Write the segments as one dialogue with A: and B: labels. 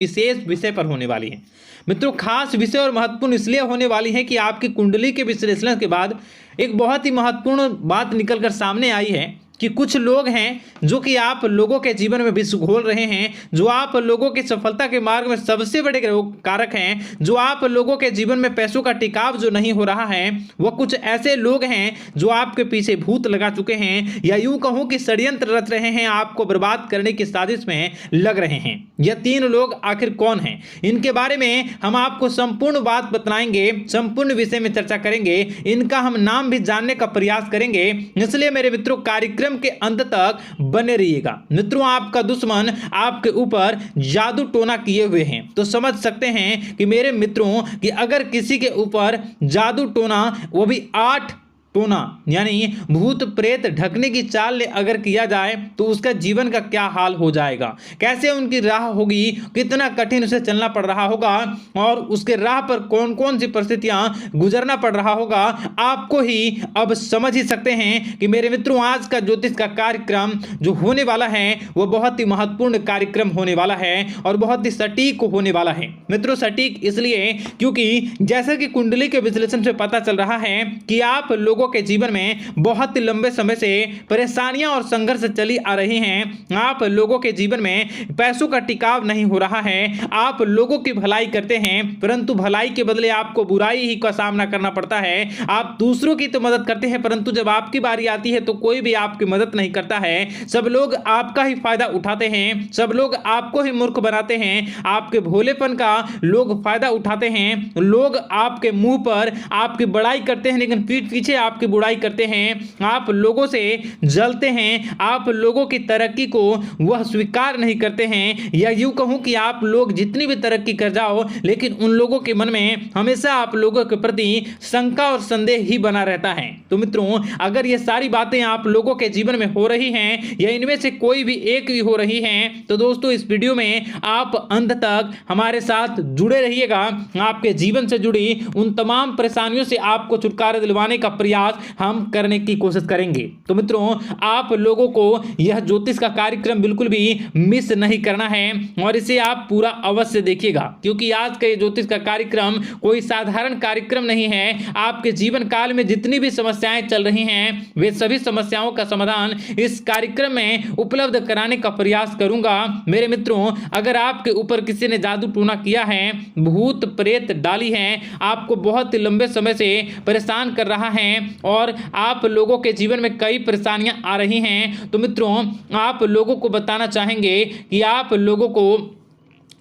A: विशेष विषय पर होने वाली है। मित्रों, खास विषय और महत्वपूर्ण इसलिए होने वाली है कि आपकी कुंडली के विश्लेषण के बाद एक बहुत ही महत्वपूर्ण बात निकलकर सामने आई है कि कुछ लोग हैं जो कि आप लोगों के जीवन में विष घोल रहे हैं, जो आप लोगों की सफलता के मार्ग में सबसे बड़े कारक हैं, जो आप लोगों के जीवन में पैसों का टिकाव जो नहीं हो रहा है, वह कुछ ऐसे लोग हैं जो आपके पीछे भूत लगा चुके हैं, या यूं कहूं कि षड्यंत्र रच रहे हैं, आपको बर्बाद करने की साजिश में लग रहे हैं। यह 3 लोग आखिर कौन हैं, इनके बारे में हम आपको संपूर्ण बात बताएंगे, संपूर्ण विषय में चर्चा करेंगे, इनका हम नाम भी जानने का प्रयास करेंगे। इसलिए मेरे मित्रों, कार्यक्रम के अंत तक बने रहिएगा। मित्रों, आपका दुश्मन आपके ऊपर जादू टोना किए हुए हैं, तो समझ सकते हैं कि मेरे मित्रों कि अगर किसी के ऊपर जादू टोना, वो भी 8 टोना यानी भूत प्रेत ढकने की चाल अगर किया जाए तो उसका जीवन का क्या हाल हो जाएगा, कैसे उनकी राह होगी, कितना कठिन उसे चलना पड़ रहा होगा और उसके राह पर कौन कौन सी परिस्थितियां गुजरना पड़ रहा होगा, आपको ही अब समझ ही सकते हैं कि मेरे मित्रों, आज का ज्योतिष का कार्यक्रम जो होने वाला है वह बहुत ही महत्वपूर्ण कार्यक्रम होने वाला है और बहुत ही सटीक होने वाला है। मित्रों, सटीक इसलिए क्योंकि जैसा कि कुंडली के विश्लेषण से पता चल रहा है कि आप लोगों के जीवन में बहुत ही लंबे समय से परेशानियां और संघर्ष चली आ रही हैं। आप लोगों के जीवन में पैसों का टिकाव नहीं हो रहा है। आप लोगों की भलाई करते हैं परंतु भलाई के बदले आपको बुराई ही का सामना करना पड़ता है। आप दूसरों की तो मदद करते हैं परंतु जब आपकी बारी आती है तो कोई भी आपकी मदद नहीं करता है। सब लोग आपका ही फायदा उठाते हैं, सब लोग आपको ही मूर्ख बनाते हैं, आपके भोलेपन का लोग फायदा उठाते हैं। लोग आपके मुंह पर आपकी बड़ाई करते हैं लेकिन पीठ पीछे आपकी बुराई करते हैं। आप लोगों से जलते हैं, आप लोगों की तरक्की को वह स्वीकार नहीं करते हैं, या यूं कहूं कि आप लोग जितनी भी तरक्की कर जाओ लेकिन उन लोगों के मन में हमेशा आप लोगों के प्रति शंका और संदेह ही बना रहता है। तो मित्रों, अगर ये सारी बातें आप लोगों के जीवन में हो रही हैं या इनमें से कोई भी एक भी हो रही हैं तो दोस्तों, इस वीडियो में आप अंत तक हमारे साथ जुड़े रहिएगा। आपके जीवन से जुड़ी उन तमाम परेशानियों से आपको छुटकारा दिलवाने का प्रयास हम करने की कोशिश करेंगे। तो मित्रों, आप लोगों को यह ज्योतिष का कार्यक्रम बिल्कुल भी मिस नहीं करना है और इसे आप पूरा अवश्य देखिएगा, क्योंकि आज का ये ज्योतिष का कार्यक्रम कोई साधारण कार्यक्रम नहीं है। आपके जीवन काल में जितनी भी समस्याएं चल रही हैं वे सभी समस्याओं का समाधान इस कार्यक्रम में उपलब्ध कराने का प्रयास करूंगा। मेरे मित्रों, अगर आपके ऊपर किसी ने जादू टूना किया है, भूत प्रेत डाली है, आपको बहुत ही लंबे समय से परेशान कर रहा है और आप लोगों के जीवन में कई परेशानियां आ रही हैं, तो मित्रों, आप लोगों को बताना चाहेंगे कि आप लोगों को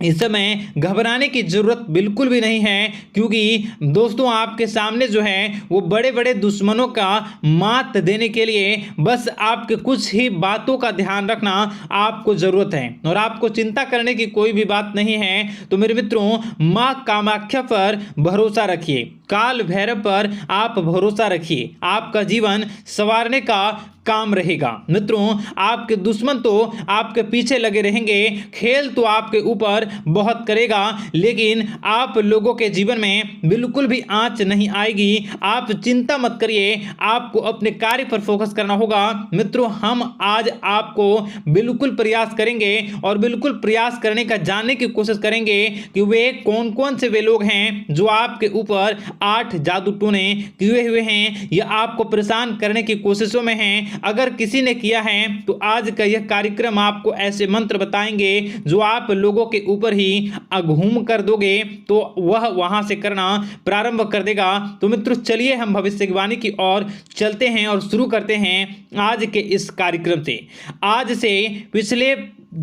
A: इस समय घबराने की जरूरत बिल्कुल भी नहीं है, क्योंकि दोस्तों, आपके सामने जो है वो बड़े बड़े दुश्मनों का मात देने के लिए बस आपके कुछ ही बातों का ध्यान रखना आपको जरूरत है और आपको चिंता करने की कोई भी बात नहीं है। तो मेरे मित्रों, मां कामाख्या पर भरोसा रखिए, काल भैरव पर आप भरोसा रखिए, आपका जीवन संवारने का काम रहेगा। मित्रों, आपके दुश्मन तो आपके पीछे लगे रहेंगे, खेल तो आपके ऊपर बहुत करेगा, लेकिन आप लोगों के जीवन में बिल्कुल भी आंच नहीं आएगी। आप चिंता मत करिए, आपको अपने कार्य पर फोकस करना होगा। मित्रों, हम आज आपको बिल्कुल प्रयास करेंगे और बिल्कुल प्रयास करने का जानने की कोशिश करेंगे कि वे कौन कौन से वे लोग हैं जो आपके ऊपर 8 जादू टोने किए हुए हैं या आपको परेशान करने की कोशिशों में हैं। अगर किसी ने किया है तो आज का यह कार्यक्रम आपको ऐसे मंत्र बताएंगे जो आप लोगों के ऊपर ही घूम कर दोगे तो वह वहां से करना प्रारंभ कर देगा। तो मित्रों, चलिए हम भविष्यवाणी की ओर चलते हैं और शुरू करते हैं आज के इस कार्यक्रम से। आज से पिछले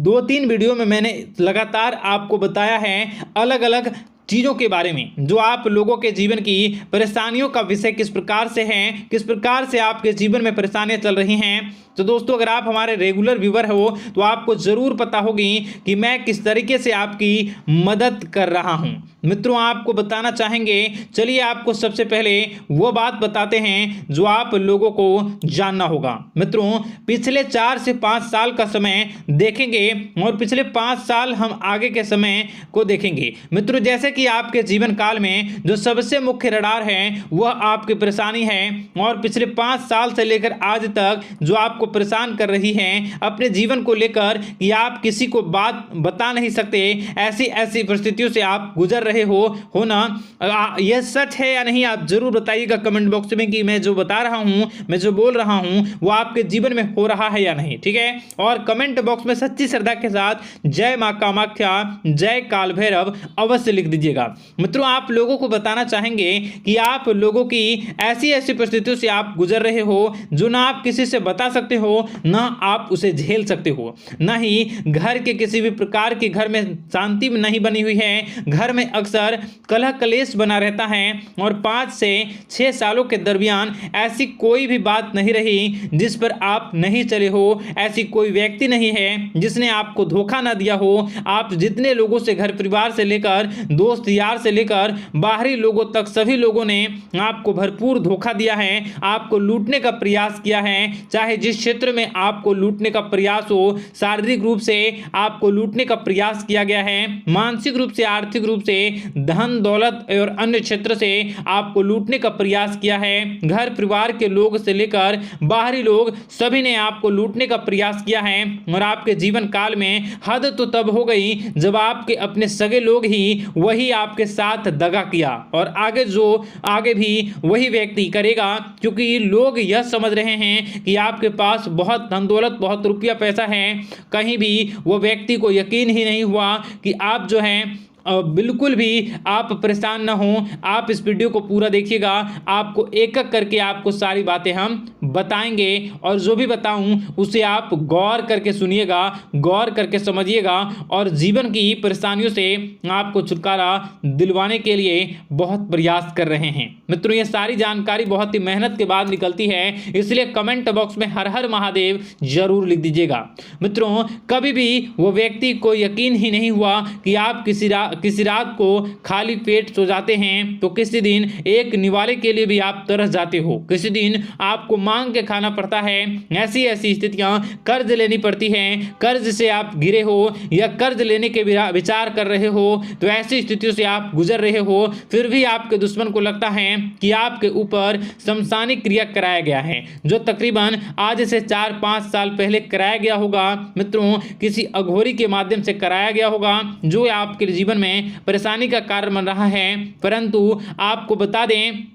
A: 2-3 वीडियो में मैंने लगातार आपको बताया है अलग अलग चीज़ों के बारे में, जो आप लोगों के जीवन की परेशानियों का विषय किस प्रकार से है, किस प्रकार से आपके जीवन में परेशानियां चल रही हैं। तो दोस्तों, अगर आप हमारे रेगुलर व्यूअर हो तो आपको ज़रूर पता होगी कि मैं किस तरीके से आपकी मदद कर रहा हूं। मित्रों, आपको बताना चाहेंगे, चलिए आपको सबसे पहले वो बात बताते हैं जो आप लोगों को जानना होगा। मित्रों, पिछले 4 से 5 साल का समय देखेंगे और पिछले 5 साल हम आगे के समय को देखेंगे। मित्रों, जैसे जैसे कि आपके जीवन काल में जो सबसे मुख्य रडार है वह आपकी परेशानी है, और पिछले 5 साल से लेकर आज तक जो आपको परेशान कर रही है अपने जीवन को लेकर कि आप किसी को बात बता नहीं सकते, ऐसी ऐसी परिस्थितियों से आप गुजर रहे हो ना। यह सच है या नहीं आप जरूर बताइएगा कमेंट बॉक्स में कि मैं जो बता रहा हूं, मैं जो बोल रहा हूं वो आपके जीवन में हो रहा है या नहीं, ठीक है। और कमेंट बॉक्स में सच्ची श्रद्धा के साथ जय मां कामाख्या, जय काल भैरव अवश्य लिख दीजिएगा। मित्रों, आप लोगों को बताना चाहेंगे कि आप लोगों की ऐसी ऐसी परिस्थितियों से आप गुजर रहे हो जो ना आप किसी से बता सकते हो, ना आप उसे झेल सकते हो, ना ही घर के किसी भी प्रकार की घर में शांति नहीं बनी हुई है। घर में अक्सर कलह कलेश बना रहता है और 5 से 6 सालों के दरमियान ऐसी कोई भी बात नहीं रही जिस पर आप नहीं चले हो, ऐसी कोई व्यक्ति नहीं है जिसने आपको धोखा ना दिया हो। आप जितने लोगों से, घर परिवार से लेकर दोस्त यार से लेकर बाहरी लोगों तक, सभी लोगों ने आपको भरपूर धोखा दिया है, आपको लूटने का प्रयास किया है। चाहे जिस क्षेत्र में आपको लूटने का प्रयास हो, शारीरिक रूप से आपको लूटने का प्रयास किया गया है, मानसिक रूप से, आर्थिक रूप से, धन दौलत और अन्य क्षेत्र से आपको लूटने का प्रयास किया है। घर परिवार के लोग से लेकर बाहरी लोग सभी ने आपको लूटने का प्रयास किया है। और आपके जीवन काल में हद तो तब हो गई जब आपके अपने सगे लोग ही वही आपके साथ दगा किया, और आगे भी वही व्यक्ति करेगा, क्योंकि लोग यह समझ रहे हैं कि आपके पास बहुत धन दौलत, बहुत रुपया पैसा है। कहीं भी वो व्यक्ति को यकीन ही नहीं हुआ कि आप जो हैं बिल्कुल भी आप परेशान ना हो। आप इस वीडियो को पूरा देखिएगा, आपको एक एक करके आपको सारी बातें हम बताएंगे, और जो भी बताऊं उसे आप गौर करके सुनिएगा, गौर करके समझिएगा, और जीवन की परेशानियों से आपको छुटकारा दिलवाने के लिए बहुत प्रयास कर रहे हैं। मित्रों, ये सारी जानकारी बहुत ही मेहनत के बाद निकलती है, इसलिए कमेंट बॉक्स में हर हर महादेव जरूर लिख दीजिएगा। मित्रों, कभी भी वो व्यक्ति को यकीन ही नहीं हुआ कि आप किसी रात को खाली पेट सो जाते हैं तो किसी दिन एक निवाले के लिए भी आप तरस जाते हो, किसी दिन आपको मांग के खाना पड़ता है। ऐसी ऐसी स्थितियां, कर्ज लेनी पड़ती हैं, कर्ज से आप घिरे हो या कर्ज लेने के विचार कर रहे हो, तो ऐसी स्थितियों से आप गुजर रहे हो। फिर भी आपके दुश्मन को लगता है कि आपके ऊपर शमशानिक क्रिया कराया गया है, जो तकरीबन आज से 4-5 साल पहले कराया गया होगा। मित्रों, किसी अघोरी के माध्यम से कराया गया होगा, जो आपके जीवन में परेशानी का कारण बन रहा है। परंतु आपको बता दें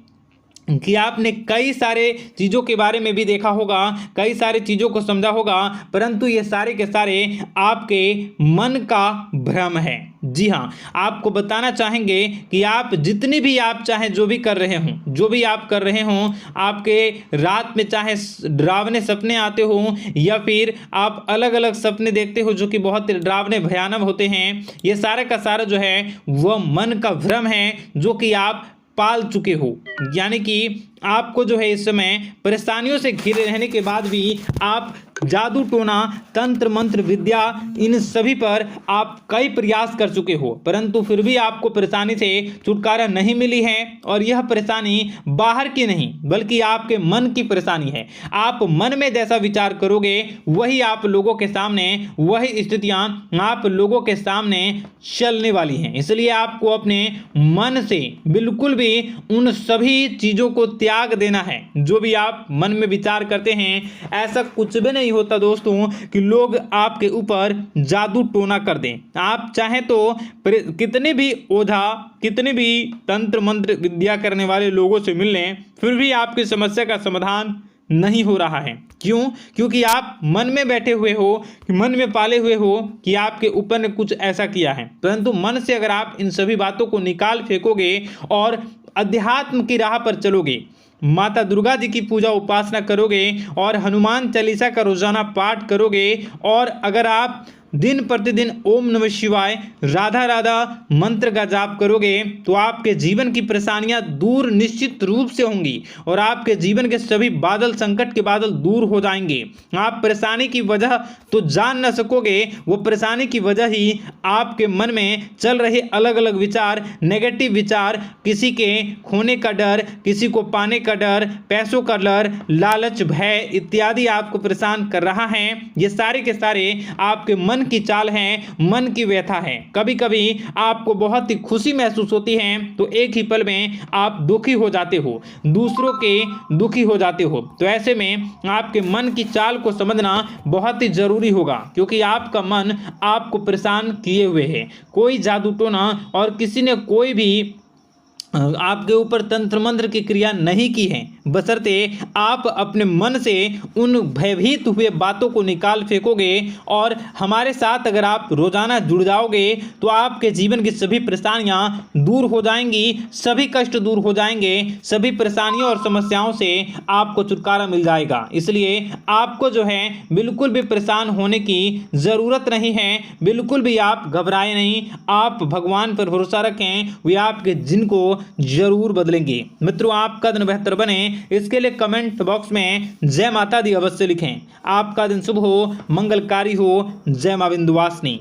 A: कि आपने कई सारे चीज़ों के बारे में भी देखा होगा, कई सारी चीज़ों को समझा होगा, परंतु ये सारे के सारे आपके मन का भ्रम है। जी हाँ, आपको बताना चाहेंगे कि आप जितनी भी आप चाहे जो भी कर रहे हों, जो भी आप कर रहे हों, आपके रात में चाहे डरावने सपने आते हों या फिर आप अलग अलग सपने देखते हो जो कि बहुत डरावने भयानक होते हैं, ये सारे का सारा जो है वह मन का भ्रम है जो कि आप पाल चुके हो। यानी कि आपको जो है इस समय परेशानियों से घिरे रहने के बाद भी आप जादू टोना, तंत्र मंत्र विद्या, इन सभी पर आप कई प्रयास कर चुके हो, परंतु फिर भी आपको परेशानी से छुटकारा नहीं मिली है। और यह परेशानी बाहर की नहीं बल्कि आपके मन की परेशानी है। आप मन में जैसा विचार करोगे वही आप लोगों के सामने, वही स्थितियां आप लोगों के सामने चलने वाली हैं। इसलिए आपको अपने मन से बिल्कुल भी उन सभी चीज़ों को त्याग देना है जो भी आप मन में विचार करते हैं। ऐसा कुछ भी नहीं होता दोस्तों कि लोग आपके ऊपर जादू टोना कर दें। आप चाहें तो कितने भी ओझा, कितने भी तंत्र मंत्र विद्या करने वाले लोगों से मिल लें, फिर भी आपकी समस्या का समाधान नहीं हो रहा है। क्यों? क्योंकि आप मन में बैठे हुए हो, मन में पाले हुए हो कि आपके ऊपर ने कुछ ऐसा किया है। परंतु मन से अगर आप इन सभी बातों को निकाल फेंकोगे और अध्यात्म की राह पर चलोगे, माता दुर्गा जी की पूजा उपासना करोगे और हनुमान चालीसा का रोजाना पाठ करोगे, और अगर आप दिन प्रतिदिन ओम नमः शिवाय, राधा राधा मंत्र का जाप करोगे तो आपके जीवन की परेशानियां दूर निश्चित रूप से होंगी और आपके जीवन के सभी बादल, संकट के बादल दूर हो जाएंगे। आप परेशानी की वजह तो जान न सकोगे, वो परेशानी की वजह ही आपके मन में चल रहे अलग अलग विचार, नेगेटिव विचार, किसी के खोने का डर, किसी को पाने का डर, पैसों का डर, लालच, भय इत्यादि आपको परेशान कर रहा है। ये सारे के सारे आपके मन मन की चाल है, मन की व्यथा है। कभी कभी आपको बहुत ही खुशी महसूस होती है तो एक ही पल में आप दुखी हो जाते हो, दूसरों के दुखी हो जाते हो। तो ऐसे में आपके मन की चाल को समझना बहुत ही जरूरी होगा, क्योंकि आपका मन आपको परेशान किए हुए है। कोई जादू टोना और किसी ने कोई भी आपके ऊपर तंत्र मंत्र की क्रिया नहीं की है, बशर्ते आप अपने मन से उन भयभीत हुए बातों को निकाल फेंकोगे। और हमारे साथ अगर आप रोजाना जुड़ जाओगे तो आपके जीवन की सभी परेशानियां दूर हो जाएंगी, सभी कष्ट दूर हो जाएंगे, सभी परेशानियों और समस्याओं से आपको छुटकारा मिल जाएगा। इसलिए आपको जो है बिल्कुल भी परेशान होने की ज़रूरत नहीं है, बिल्कुल भी आप घबराए नहीं। आप भगवान पर भरोसा रखें, वे आपके जिनको जरूर बदलेंगे। मित्रों, आपका दिन बेहतर बने इसके लिए कमेंट बॉक्स में जय माता दी अवश्य लिखें। आपका दिन शुभ हो, मंगलकारी हो। जय मां विंध्यवासिनी।